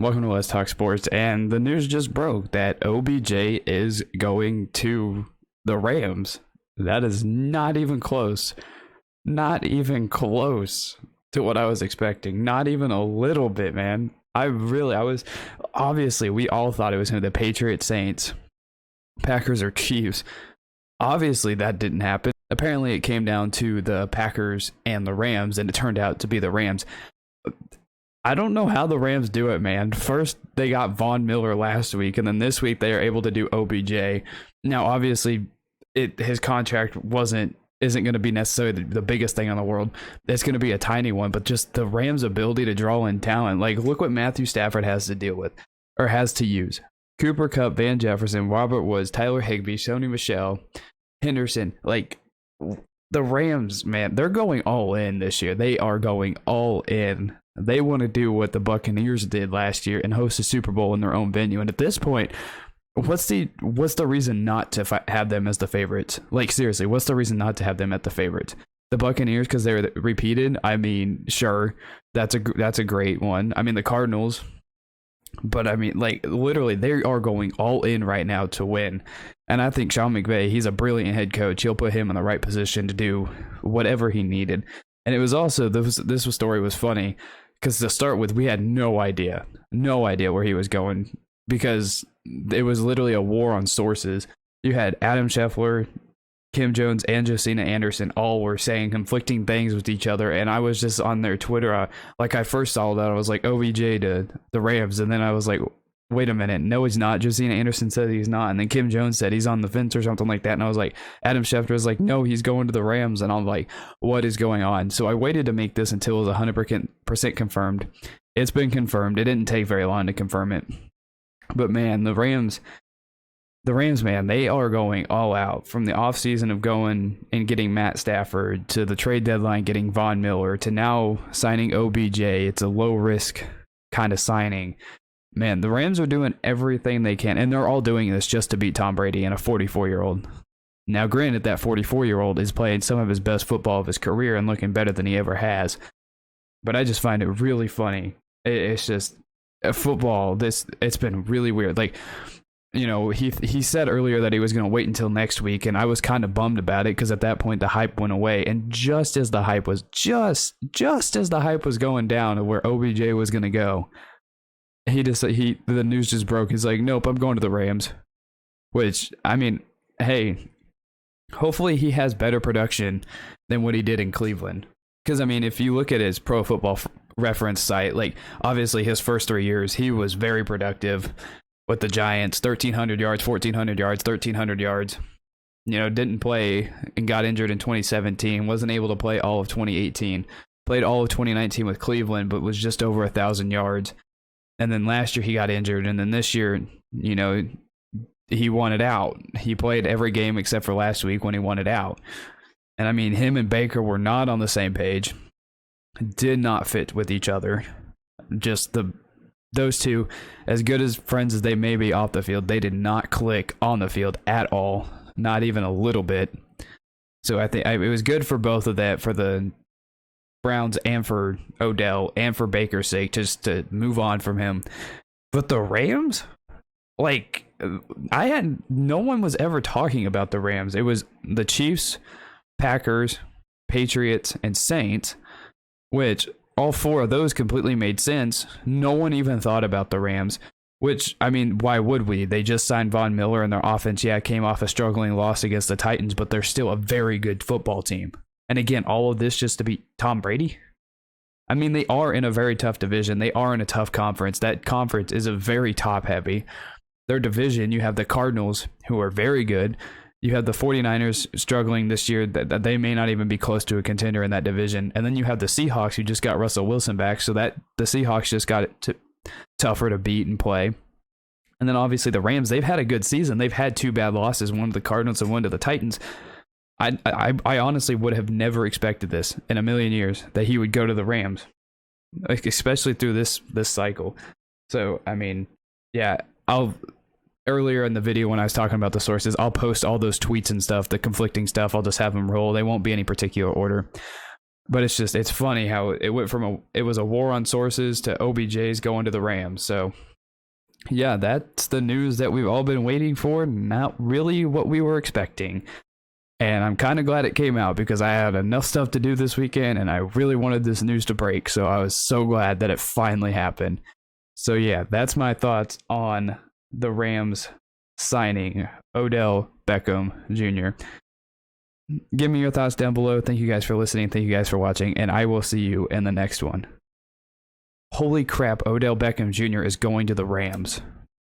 Welcome to Let's Talk Sports. And the news just broke that OBJ is going to the Rams. That is not even close. Not even close to what I was expecting. Not even a little bit, man. Obviously, we all thought it was going to be the Patriots, Saints, Packers, or Chiefs. Obviously, that didn't happen. Apparently, it came down to the Packers and the Rams, and it turned out to be the Rams. I don't know how the Rams do it, man. First, they got Von Miller last week, and then this week they are able to do OBJ. Now, obviously, his contract isn't going to be necessarily the biggest thing in the world. It's going to be a tiny one, but just the Rams' ability to draw in talent. Like, look what Matthew Stafford has to deal with, or has to use. Cooper Kupp, Van Jefferson, Robert Woods, Tyler Higbee, Sony Michel, Henderson. Like, the Rams, man, they're going all in this year. They are going all in. They want to do what the Buccaneers did last year and host a Super Bowl in their own venue. And at this point, what's the reason not to have them as the favorites? Like, seriously, what's the reason not to have them at the favorites? The Buccaneers because they're repeated. I mean, sure, that's a great one. I mean, the Cardinals, but I mean, like, literally, they are going all in right now to win. And I think Sean McVay, he's a brilliant head coach. He'll put him in the right position to do whatever he needed. And it was also, this story was funny because to start with, we had no idea where he was going because it was literally a war on sources. You had Adam Scheffler, Kim Jones, and Josina Anderson all were saying conflicting things with each other. And I was just on their Twitter. Like, I first saw that, I was like, OBJ to the Rams. And then I was like, wait a minute, no, he's not. Josina Anderson said he's not. And then Kim Jones said he's on the fence or something like that. And I was like, Adam Schefter was like, no, he's going to the Rams. And I'm like, what is going on? So I waited to make this until it was 100% confirmed. It's been confirmed. It didn't take very long to confirm it. But man, the Rams, man, they are going all out. From the offseason of going and getting Matt Stafford to the trade deadline getting Von Miller to now signing OBJ. It's a low risk kind of signing. Man, the Rams are doing everything they can, and they're all doing this just to beat Tom Brady and a 44-year-old. Now, granted, that 44-year-old is playing some of his best football of his career and looking better than he ever has. But I just find it really funny. It's just football. It's been really weird. Like, you know, he said earlier that he was going to wait until next week, and I was kind of bummed about it because at that point the hype went away. And just as the hype was going down to where OBJ was going to go, the news just broke. He's like, nope, I'm going to the Rams. Which, I mean, hey, hopefully he has better production than what he did in Cleveland. Because, I mean, if you look at his Pro Football Reference site, like, obviously his first 3 years, he was very productive with the Giants. 1,300 yards, 1,400 yards, 1,300 yards. You know, didn't play and got injured in 2017. Wasn't able to play all of 2018. Played all of 2019 with Cleveland, but was just over 1,000 yards. And then last year he got injured. And then this year, you know, he wanted out. He played every game except for last week when he wanted out. And I mean, him and Baker were not on the same page. Did not fit with each other. Just those two, as good as friends as they may be off the field, they did not click on the field at all. Not even a little bit. So I think it was good for both of that, for the Browns and for Odell and for Baker's sake, just to move on from him. But the Rams, like, no one was ever talking about the Rams. It was the Chiefs, Packers, Patriots, and Saints, which all four of those completely made sense. No one even thought about the Rams, which, I mean, why would we? They just signed Von Miller, and their offense, came off a struggling loss against the Titans, but they're still a very good football team. And again, all of this just to beat Tom Brady? I mean, they are in a very tough division. They are in a tough conference. That conference is a very top-heavy. Their division, you have the Cardinals, who are very good. You have the 49ers struggling this year, that they may not even be close to a contender in that division. And then you have the Seahawks, who just got Russell Wilson back, so that the Seahawks just got it tougher to beat and play. And then obviously the Rams, they've had a good season. They've had two bad losses, one to the Cardinals and one to the Titans. I honestly would have never expected this in a million years, that he would go to the Rams, like, especially through this cycle. So, I mean, yeah, earlier in the video when I was talking about the sources, I'll post all those tweets and stuff, the conflicting stuff. I'll just have them roll. They won't be any particular order. But it's funny how it went from it was a war on sources to OBJ's going to the Rams. So yeah, that's the news that we've all been waiting for. Not really what we were expecting. And I'm kind of glad it came out because I had enough stuff to do this weekend and I really wanted this news to break. So I was so glad that it finally happened. So yeah, that's my thoughts on the Rams signing Odell Beckham Jr. Give me your thoughts down below. Thank you guys for listening. Thank you guys for watching. And I will see you in the next one. Holy crap, Odell Beckham Jr. is going to the Rams.